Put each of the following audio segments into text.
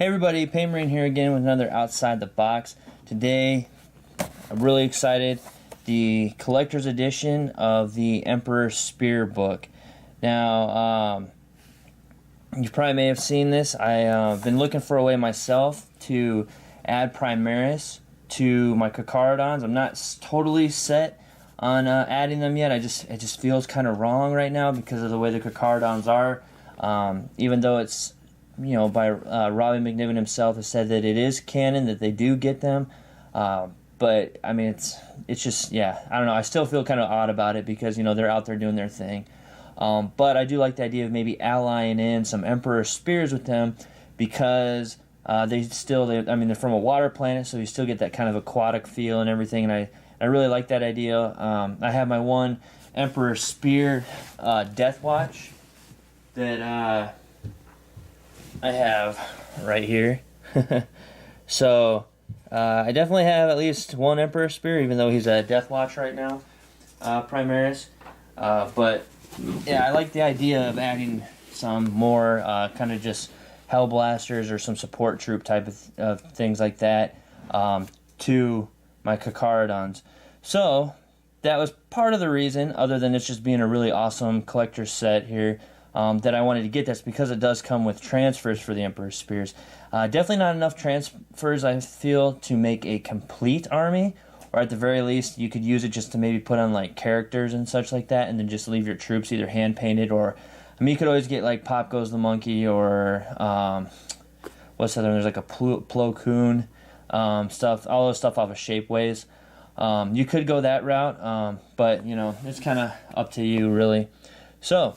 Hey everybody, Pain Marine here again with another Outside the Box. Today, I'm really excited. The collector's edition of the Emperor's Spear book. Now, you probably may have seen this. I've been looking for a way myself to add Primaris to my Carcharodons. I'm not totally set on adding them yet. It just feels kind of wrong right now because of the way the Carcharodons are. Even though it's, you know, by Robbie McNiven himself has said that it is canon, that they do get them. But, I mean, it's just, yeah, I don't know. I still feel kind of odd about it because, you know, they're out there doing their thing. But I do like the idea of maybe allying in some Emperor Spears with them because I mean, they're from a water planet, so you still get that kind of aquatic feel and everything, and I really like that idea. I have my one Emperor Spear Death Watch that I have right here. So I definitely have at least one Emperor Spear, even though he's a Death Watch right now, Primaris. But yeah, I like the idea of adding some more kind of just Hellblasters or some support troop type of things like that to my Carcharodons. So that was part of the reason, other than it's just being a really awesome collector's set here, that I wanted to get this, because it does come with transfers for the Emperor's Spears. Definitely not enough transfers, I feel, to make a complete army, or at the very least, you could use it just to maybe put on like characters and such like that, and then just leave your troops either hand-painted, or, I mean, you could always get like Pop Goes the Monkey, or, what's the other one? There's like a Plo Koon stuff, all those stuff off of Shapeways. You could go that route, but, you know, it's kind of up to you, really. So,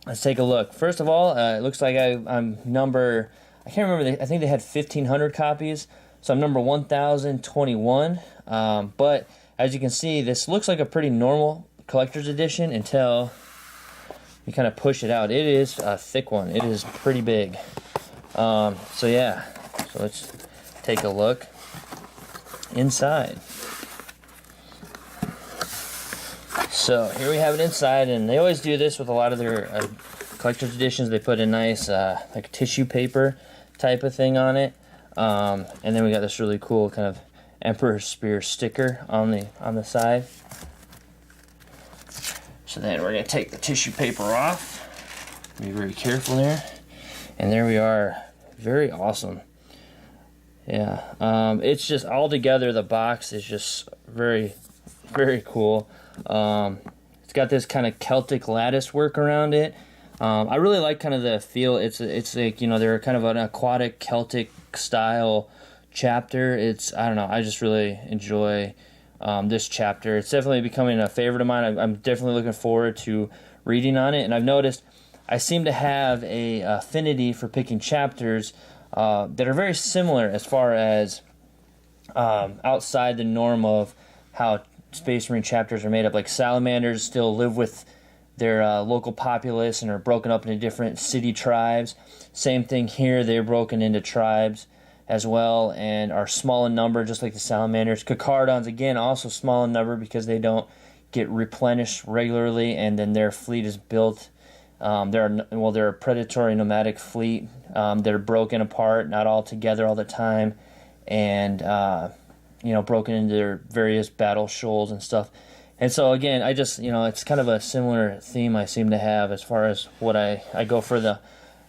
let's take a look. First of all, it looks like I'm number, I can't remember, I think they had 1,500 copies, so I'm number 1,021, but as you can see, this looks like a pretty normal collector's edition until you kind of push it out. It is a thick one. It is pretty big. So yeah, so let's take a look inside. So here we have it inside, and they always do this with a lot of their collector's editions. They put a nice like tissue paper type of thing on it, and then we got this really cool kind of Emperor Spear sticker on the side. So then we're gonna take the tissue paper off. Be very careful there, and there we are. Very awesome. Yeah, it's just all together. The box is just very, very cool. It's got this kind of Celtic lattice work around it. I really like kind of the feel. It's like, you know, they're kind of an aquatic Celtic style chapter. I don't know, I just really enjoy this chapter. It's definitely becoming a favorite of mine. I'm definitely looking forward to reading on it, and I've noticed I seem to have a affinity for picking chapters that are very similar as far as outside the norm of how Space Marine chapters are made up. Like salamanders still live with their local populace and are broken up into different city tribes. Same thing here, they're broken into tribes as well and are small in number, just like the salamanders. Carcharodons, again, also small in number because they don't get replenished regularly, and then their fleet is built. They're a predatory nomadic fleet. They're broken apart, not all together all the time, and you know, broken into their various battle shoals and stuff. And so again, I just, you know, it's kind of a similar theme I seem to have as far as what I go for the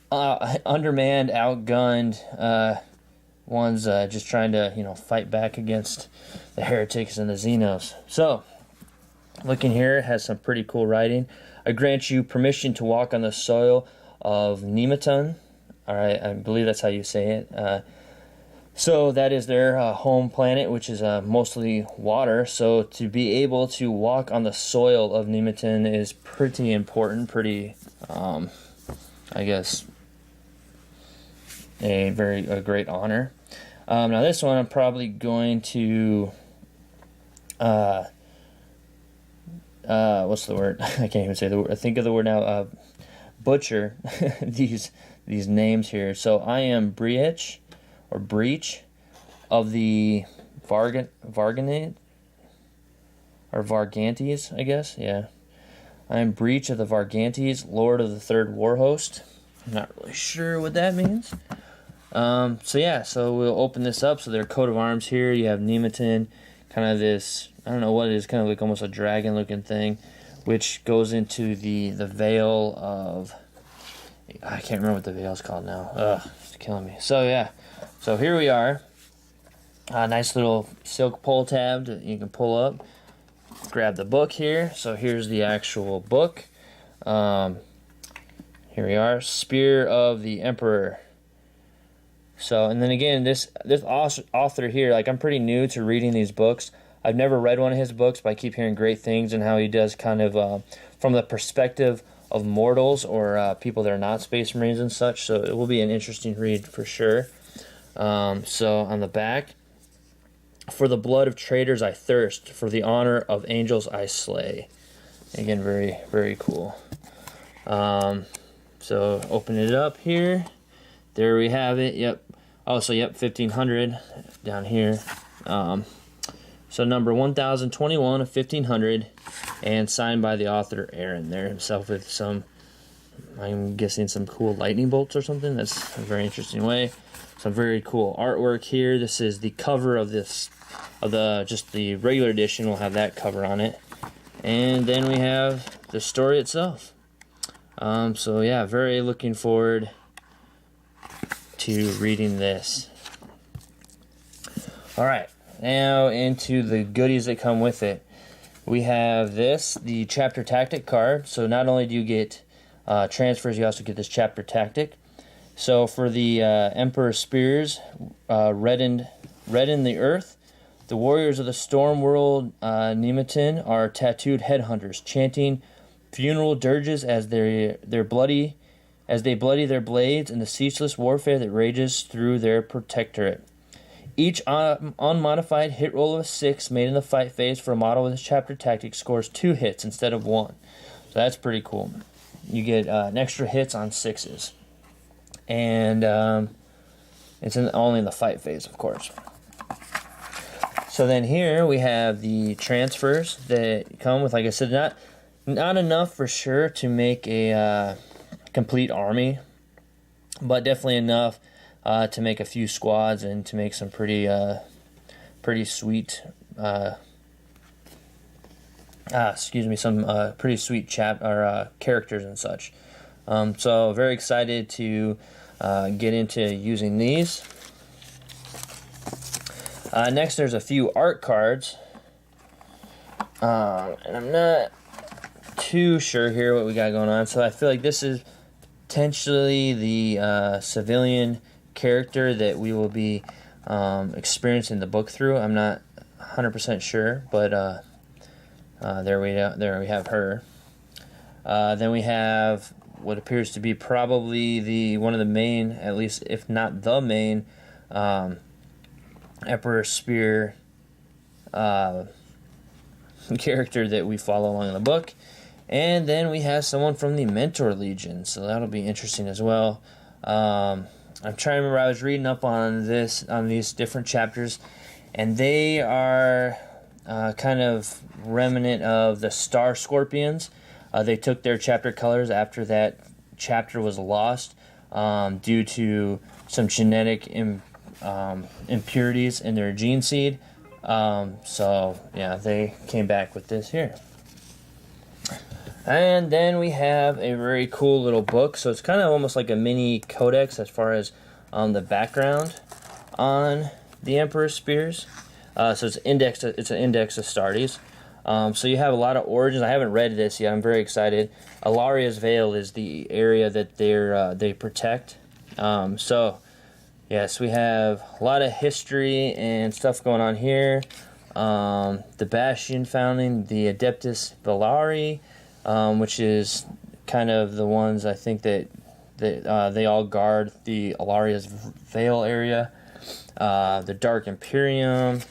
undermanned, outgunned ones, just trying to, you know, fight back against the heretics and the Xenos. So, looking here, it has some pretty cool writing. I grant you permission to walk on the soil of Nemeton. All right, I believe that's how you say it. So that is their home planet, which is mostly water. So to be able to walk on the soil of Nemeton is pretty important, pretty, I guess, a great honor. Now this one I'm probably going to, what's the word? I can't even say the word. I think of the word now. Butcher these names here. So I am Breach of the Varganate or Vargantes, I guess. Yeah, I am Breach of the Vargantes, Lord of the Third War Host. I'm not really sure what that means. So yeah, so we'll open this up. So their coat of arms here. You have Nemeton, kind of this, I don't know what it is, kind of like almost a dragon looking thing, which goes into the veil of, I can't remember what the veil's called now. Ugh, it's killing me. So yeah, so here we are. A nice little silk pull tab that you can pull up. Grab the book here. So here's the actual book. Here we are, Spear of the Emperor. So, and then again, this author here, like, I'm pretty new to reading these books. I've never read one of his books, but I keep hearing great things and how he does kind of from the perspective of mortals or people that are not space marines and such. So it will be an interesting read for sure. So on the back, for the blood of traitors I thirst, for the honor of angels I slay. Again, very, very cool. So open it up here. There we have it. Yep. Oh, so yep, 1500 down here. So number 1021 of 1500, and signed by the author Aaron there himself with some, I'm guessing, some cool lightning bolts or something. That's a very interesting way. Some very cool artwork here. This is the cover of this, of the just the regular edition. We'll have that cover on it, and then we have the story itself. So yeah, very looking forward to reading this. All right, now into the goodies that come with it. We have this, the chapter tactic card. So not only do you get transfers, you also get this chapter tactic. So for the Emperor Spears, redden the earth. The warriors of the storm world, Nemeton, are tattooed headhunters, chanting funeral dirges as they bloody their blades in the ceaseless warfare that rages through their protectorate. Each unmodified hit roll of a 6 made in the fight phase for a model with this chapter tactic scores 2 hits instead of 1. So that's pretty cool. You get an extra hits on 6s. And it's only in the fight phase, of course. So then here we have the transfers that come with, like I said, not enough for sure to make a complete army, but definitely enough to make a few squads and to make some pretty sweet some pretty sweet characters and such. So very excited to get into using these. Next, there's a few art cards, and I'm not too sure here what we got going on. So I feel like this is potentially the civilian character that we will be experiencing the book through. I'm not 100% sure, but there we have her. Then we have what appears to be probably one of the main, at least if not the main, Emperor Spear character that we follow along in the book. And then we have someone from the Mentor Legion, so that'll be interesting as well. I'm trying to remember, I was reading up on these different chapters, and they are kind of remnant of the Star Scorpions. They took their chapter colors after that chapter was lost due to some genetic impurities in their gene seed. So yeah, they came back with this here. And then we have a very cool little book. So it's kind of almost like a mini codex as far as the background on the Emperor Spears. So it's an index of Astartes. So you have a lot of origins. I haven't read this yet. I'm very excited. Alaria's Veil is the area that they protect. So yes, we have a lot of history and stuff going on here. The Bastion founding, the Adeptus Valari, which is kind of the ones I think that they all guard the Alaria's Veil area. The Dark Imperium,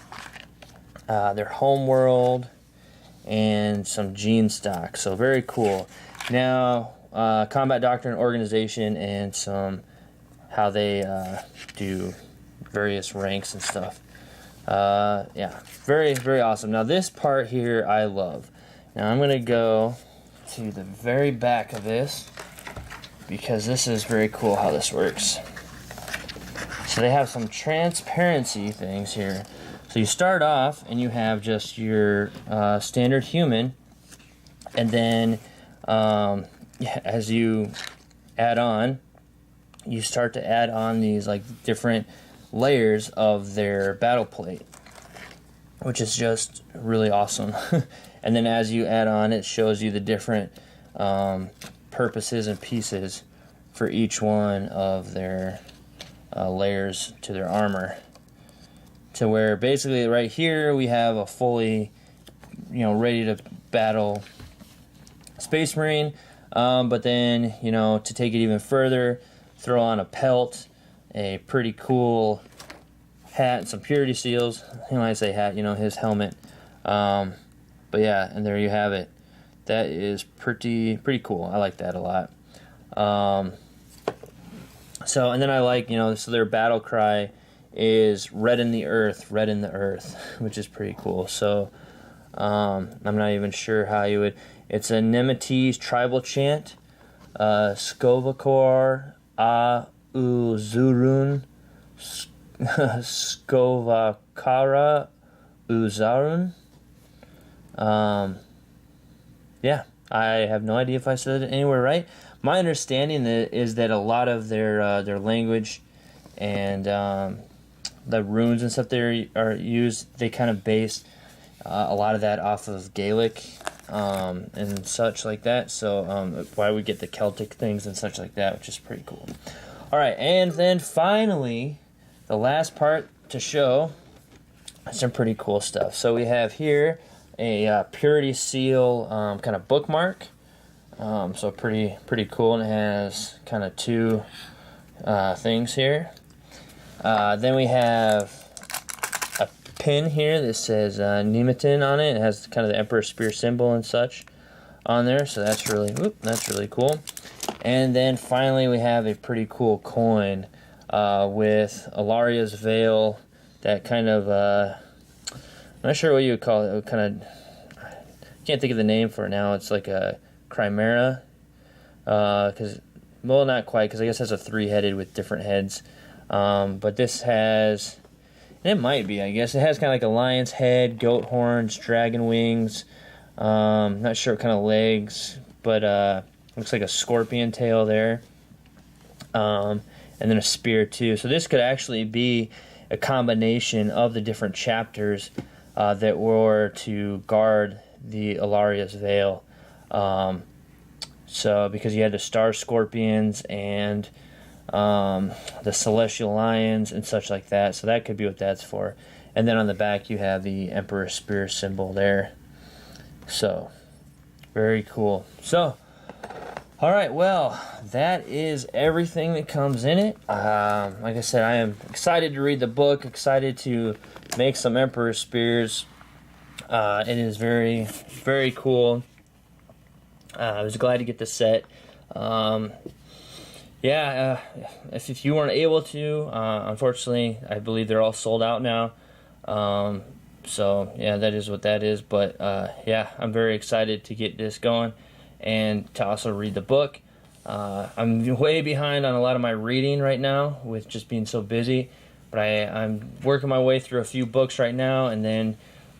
their homeworld, and some gene stock. So very cool. Now, combat doctrine, organization, and some how they do various ranks and stuff. Yeah, very, very awesome. Now this part here I love. Now I'm going to go to the very back of this because this is very cool how this works. So they have some transparency things here. So you start off and you have just your standard human, and then as you add on, you start to add on these like different layers of their battle plate, which is just really awesome. And then as you add on, it shows you the different purposes and pieces for each one of their layers to their armor. To where basically right here we have a fully, ready to battle Space Marine. But then, to take it even further, throw on a pelt, a pretty cool hat, and some purity seals. I say hat, his helmet. But yeah, and there you have it. That is pretty cool. I like that a lot. So, and then I like, so their battle cry is red in the earth, which is pretty cool. So, I'm not even sure how you would. It's a Nemetes tribal chant. Skovakor a uzurun Skovakara uzarun. Yeah, I have no idea if I said it anywhere right. My understanding is that a lot of their language and the runes and stuff they are used, they kind of base a lot of that off of Gaelic and such like that. So why we get the Celtic things and such like that, which is pretty cool. All right, and then finally, the last part to show some pretty cool stuff. So we have here a purity seal kind of bookmark. So pretty cool, and it has kind of two things here. Then we have a pin here that says Nemetin on it. It has kind of the Emperor Spear symbol and such on there, so that's really cool. And then finally we have a pretty cool coin with Alaria's Veil, that kind of, I'm not sure what you would call it, kind of, can't think of the name for it now. It's like a Chimera, because, well, not quite, because I guess it has a three-headed with different heads. But this has, and it might be, I guess, it has kind of like a lion's head, goat horns, dragon wings, not sure what kind of legs, but looks like a scorpion tail there, and then a spear too. So this could actually be a combination of the different chapters that were to guard the Alaria's Veil. So because you had the star scorpions and the celestial lions and such like that, so that could be what that's for. And then on the back you have the Emperor Spear symbol there. So very cool. So alright, well, that is everything that comes in it. Like I said, I am excited to read the book, excited to make some Emperor Spears. It is very, very cool. I was glad to get the set. If you weren't able to, unfortunately, I believe they're all sold out now. So, yeah, that is what that is. But, I'm very excited to get this going and to also read the book. I'm way behind on a lot of my reading right now with just being so busy. But I'm working my way through a few books right now, and then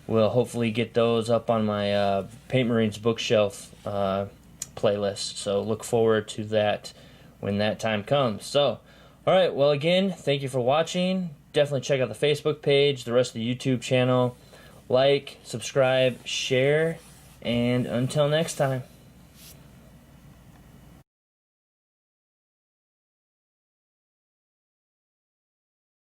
we'll hopefully get those up on my Paint Marines bookshelf playlist. So look forward to that when that time comes. So, alright, well, again, thank you for watching. Definitely check out the Facebook page, the rest of the YouTube channel. Like, subscribe, share, and until next time.